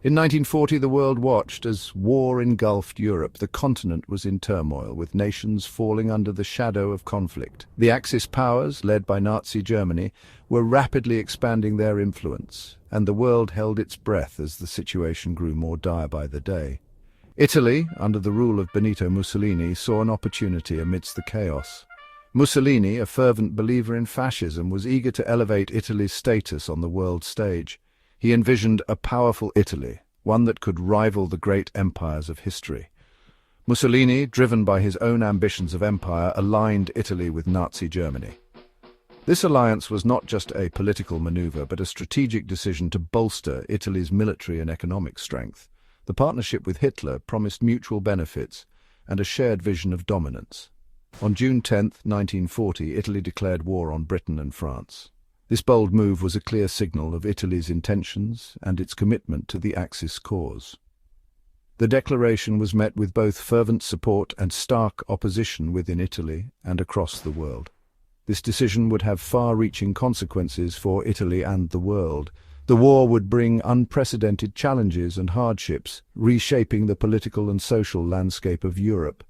In 1940, the world watched as war engulfed Europe. The continent was in turmoil, with nations falling under the shadow of conflict. The Axis powers, led by Nazi Germany, were rapidly expanding their influence, and the world held its breath as the situation grew more dire by the day. Italy, under the rule of Benito Mussolini, saw an opportunity amidst the chaos. Mussolini, a fervent believer in fascism, was eager to elevate Italy's status on the world stage. He envisioned a powerful Italy, one that could rival the great empires of history. Mussolini, driven by his own ambitions of empire, aligned Italy with Nazi Germany. This alliance was not just a political maneuver, but a strategic decision to bolster Italy's military and economic strength. The partnership with Hitler promised mutual benefits and a shared vision of dominance. On June 10, 1940, Italy declared war on Britain and France. This bold move was a clear signal of Italy's intentions and its commitment to the Axis cause. The declaration was met with both fervent support and stark opposition within Italy and across the world. This decision would have far-reaching consequences for Italy and the world. The war would bring unprecedented challenges and hardships, reshaping the political and social landscape of Europe.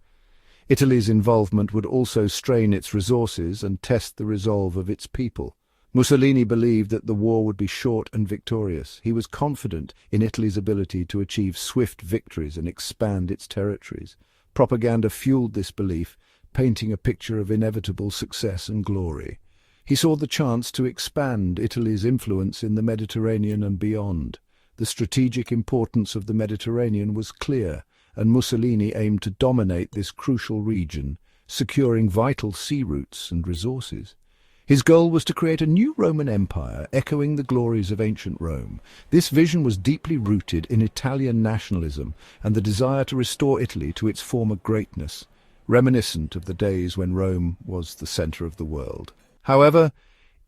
Italy's involvement would also strain its resources and test the resolve of its people. Mussolini believed that the war would be short and victorious. He was confident in Italy's ability to achieve swift victories and expand its territories. Propaganda fueled this belief, painting a picture of inevitable success and glory. He saw the chance to expand Italy's influence in the Mediterranean and beyond. The strategic importance of the Mediterranean was clear, and Mussolini aimed to dominate this crucial region, securing vital sea routes and resources. His goal was to create a new Roman Empire, echoing the glories of ancient Rome. This vision was deeply rooted in Italian nationalism and the desire to restore Italy to its former greatness, reminiscent of the days when Rome was the center of the world. However,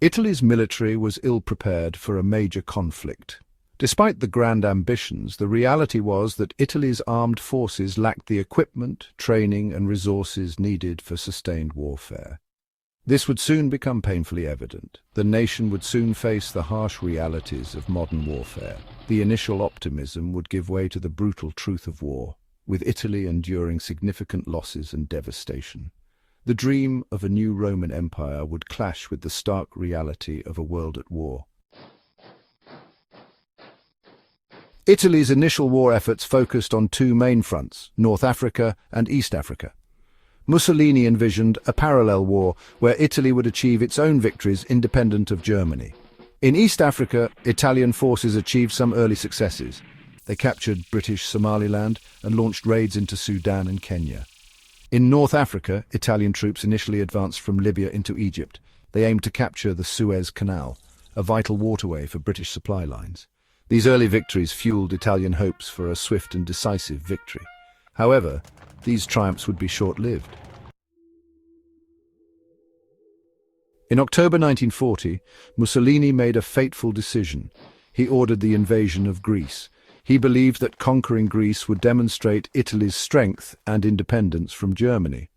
Italy's military was ill-prepared for a major conflict. Despite the grand ambitions, the reality was that Italy's armed forces lacked the equipment, training, and resources needed for sustained warfare. This would soon become painfully evident. The nation would soon face the harsh realities of modern warfare. The initial optimism would give way to the brutal truth of war, with Italy enduring significant losses and devastation. The dream of a new Roman Empire would clash with the stark reality of a world at war. Italy's initial war efforts focused on two main fronts, North Africa and East Africa. Mussolini envisioned a parallel war where Italy would achieve its own victories independent of Germany. In East Africa, Italian forces achieved some early successes. They captured British Somaliland and launched raids into Sudan and Kenya. In North Africa, Italian troops initially advanced from Libya into Egypt. They aimed to capture the Suez Canal, a vital waterway for British supply lines. These early victories fueled Italian hopes for a swift and decisive victory. However, these triumphs would be short-lived. In October 1940, Mussolini made a fateful decision. He ordered the invasion of Greece. He believed that conquering Greece would demonstrate Italy's strength and independence from Germany.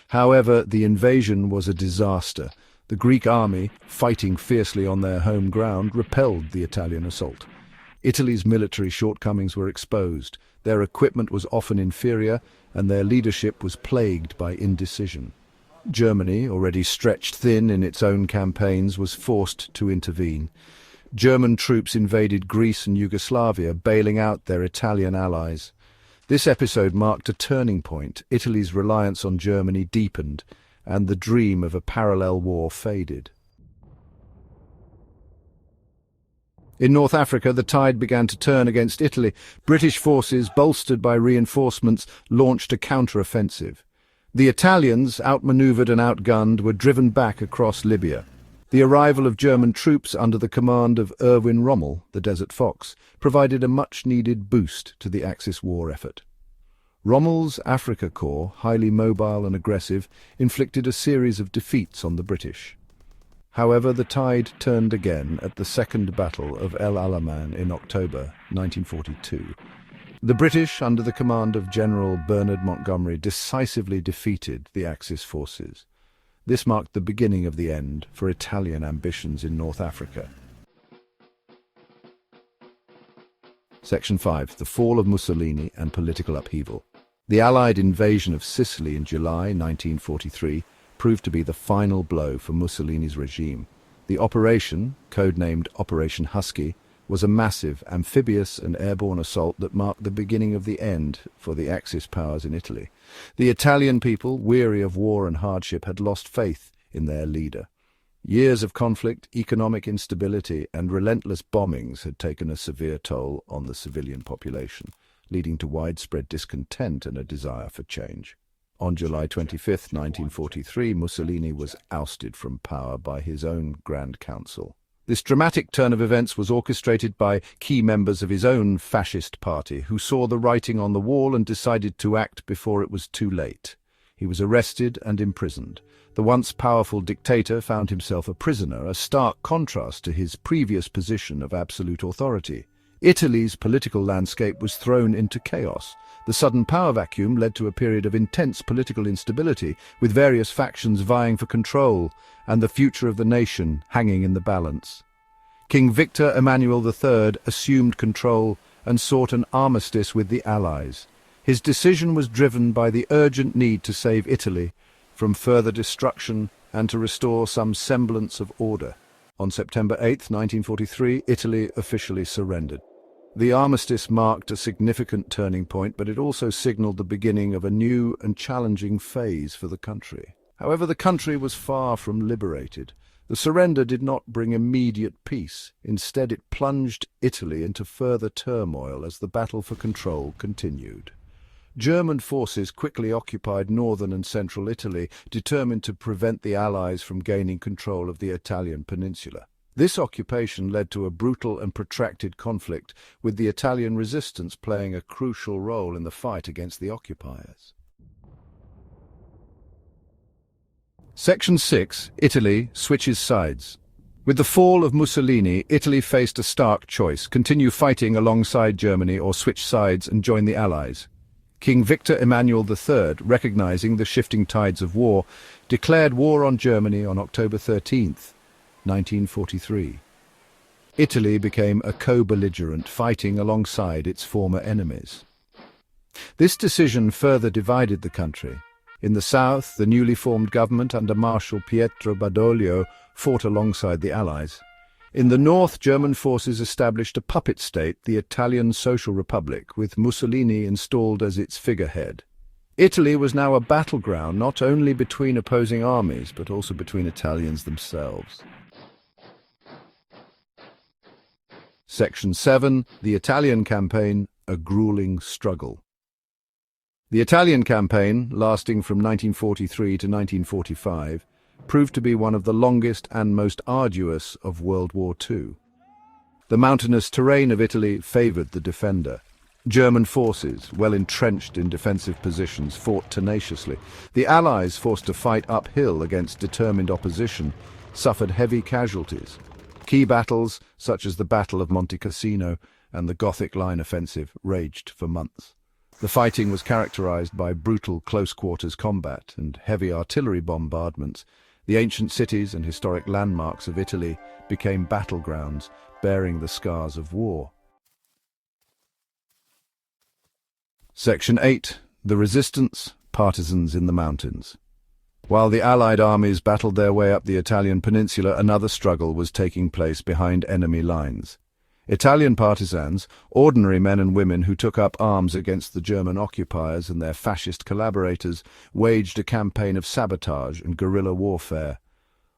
However, the invasion was a disaster. The Greek army, fighting fiercely on their home ground, repelled the Italian assault. Italy's military shortcomings were exposed. Their equipment was often inferior, and their leadership was plagued by indecision. Germany, already stretched thin in its own campaigns, was forced to intervene. German troops invaded Greece and Yugoslavia, bailing out their Italian allies. This episode marked a turning point. Italy's reliance on Germany deepened, and the dream of a parallel war faded. In North Africa, the tide began to turn against Italy. British forces, bolstered by reinforcements, launched a counter-offensive. The Italians, outmaneuvered and outgunned, were driven back across Libya. The arrival of German troops under the command of Erwin Rommel, the Desert Fox, provided a much-needed boost to the Axis war effort. Rommel's Africa Corps, highly mobile and aggressive, inflicted a series of defeats on the British. However, the tide turned again at the Second Battle of El Alamein in October 1942. The British, under the command of General Bernard Montgomery, decisively defeated the Axis forces. This marked the beginning of the end for Italian ambitions in North Africa. Section 5. The fall of Mussolini and political upheaval. The Allied invasion of Sicily in July 1943 proved to be the final blow for Mussolini's regime. The operation, codenamed Operation Husky, was a massive amphibious and airborne assault that marked the beginning of the end for the Axis powers in Italy. The Italian people, weary of war and hardship, had lost faith in their leader. Years of conflict, economic instability, and relentless bombings had taken a severe toll on the civilian population, leading to widespread discontent and a desire for change. On July 25, 1943, Mussolini was ousted from power by his own Grand Council. This dramatic turn of events was orchestrated by key members of his own fascist party, who saw the writing on the wall and decided to act before it was too late. He was arrested and imprisoned. The once powerful dictator found himself a prisoner, a stark contrast to his previous position of absolute authority. Italy's political landscape was thrown into chaos. The sudden power vacuum led to a period of intense political instability, with various factions vying for control and the future of the nation hanging in the balance. King Victor Emmanuel III assumed control and sought an armistice with the Allies. His decision was driven by the urgent need to save Italy from further destruction and to restore some semblance of order. On September 8, 1943, Italy officially surrendered. The armistice marked a significant turning point, but it also signaled the beginning of a new and challenging phase for the country. However, the country was far from liberated. The surrender did not bring immediate peace. Instead, it plunged Italy into further turmoil as the battle for control continued. German forces quickly occupied northern and central Italy, determined to prevent the Allies from gaining control of the Italian peninsula. This occupation led to a brutal and protracted conflict, with the Italian resistance playing a crucial role in the fight against the occupiers. Section 6. Italy switches sides. With the fall of Mussolini, Italy faced a stark choice: continue fighting alongside Germany or switch sides and join the Allies. King Victor Emmanuel III, recognizing the shifting tides of war, declared war on Germany on October 13, 1943. Italy became a co-belligerent, fighting alongside its former enemies. This decision further divided the country. In the south, the newly formed government under Marshal Pietro Badoglio fought alongside the Allies. In the north, German forces established a puppet state, the Italian Social Republic, with Mussolini installed as its figurehead. Italy was now a battleground not only between opposing armies, but also between Italians themselves. Section 7. The Italian Campaign, a grueling struggle. The Italian campaign, lasting from 1943 to 1945, proved to be one of the longest and most arduous of World War II. The mountainous terrain of Italy favored the defender. German forces, well entrenched in defensive positions, fought tenaciously. The Allies, forced to fight uphill against determined opposition, suffered heavy casualties. Key battles, such as the Battle of Monte Cassino and the Gothic Line offensive, raged for months. The fighting was characterized by brutal close-quarters combat and heavy artillery bombardments. The ancient cities and historic landmarks of Italy became battlegrounds, bearing the scars of war. Section 8. The Resistance, Partisans in the Mountains. While the Allied armies battled their way up the Italian peninsula, another struggle was taking place behind enemy lines. Italian partisans, ordinary men and women who took up arms against the German occupiers and their fascist collaborators, waged a campaign of sabotage and guerrilla warfare.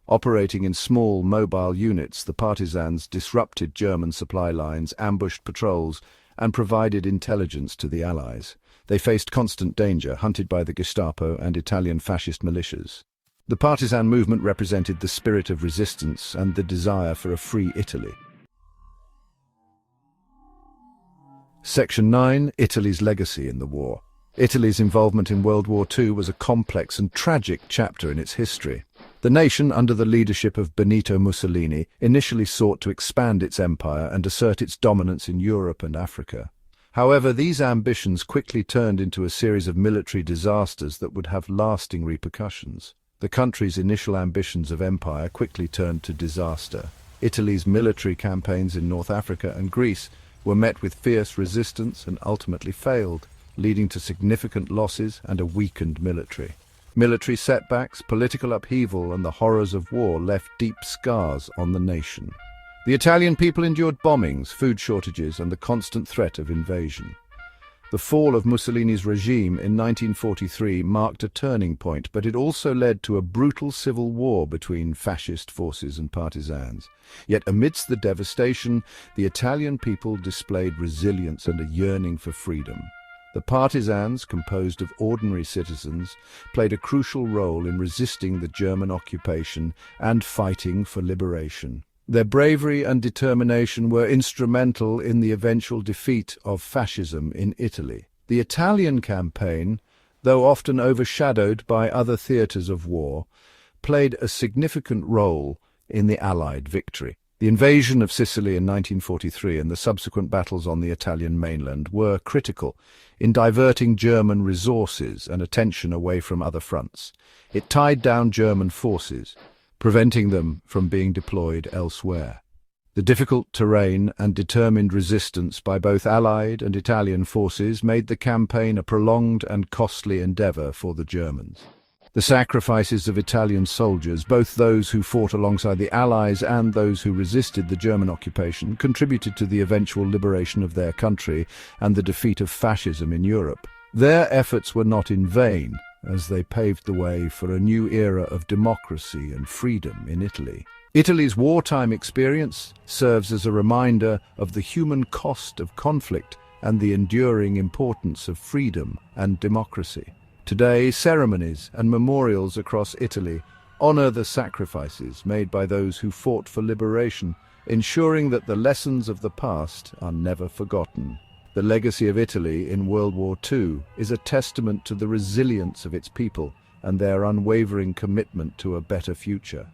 Operating in small, mobile units, the partisans disrupted German supply lines, ambushed patrols, and provided intelligence to the Allies. They faced constant danger, hunted by the Gestapo and Italian fascist militias. The partisan movement represented the spirit of resistance and the desire for a free Italy. Section 9. Italy's legacy in the war. Italy's involvement in World War II was a complex and tragic chapter in its history. The nation, under the leadership of Benito Mussolini, initially sought to expand its empire and assert its dominance in Europe and Africa. However, these ambitions quickly turned into a series of military disasters that would have lasting repercussions. The country's initial ambitions of empire quickly turned to disaster. Italy's military campaigns in North Africa and Greece were met with fierce resistance and ultimately failed, leading to significant losses and a weakened military. Military setbacks, political upheaval, and the horrors of war left deep scars on the nation. The Italian people endured bombings, food shortages, and the constant threat of invasion. The fall of Mussolini's regime in 1943 marked a turning point, but it also led to a brutal civil war between fascist forces and partisans. Yet amidst the devastation, the Italian people displayed resilience and a yearning for freedom. The partisans, composed of ordinary citizens, played a crucial role in resisting the German occupation and fighting for liberation. Their bravery and determination were instrumental in the eventual defeat of fascism in Italy. The Italian campaign, though often overshadowed by other theatres of war, played a significant role in the Allied victory. The invasion of Sicily in 1943 and the subsequent battles on the Italian mainland were critical in diverting German resources and attention away from other fronts. It tied down German forces, preventing them from being deployed elsewhere. The difficult terrain and determined resistance by both Allied and Italian forces made the campaign a prolonged and costly endeavour for the Germans. The sacrifices of Italian soldiers, both those who fought alongside the Allies and those who resisted the German occupation, contributed to the eventual liberation of their country and the defeat of fascism in Europe. Their efforts were not in vain, as they paved the way for a new era of democracy and freedom in Italy. Italy's wartime experience serves as a reminder of the human cost of conflict and the enduring importance of freedom and democracy. Today, ceremonies and memorials across Italy honor the sacrifices made by those who fought for liberation, ensuring that the lessons of the past are never forgotten. The legacy of Italy in World War II is a testament to the resilience of its people and their unwavering commitment to a better future.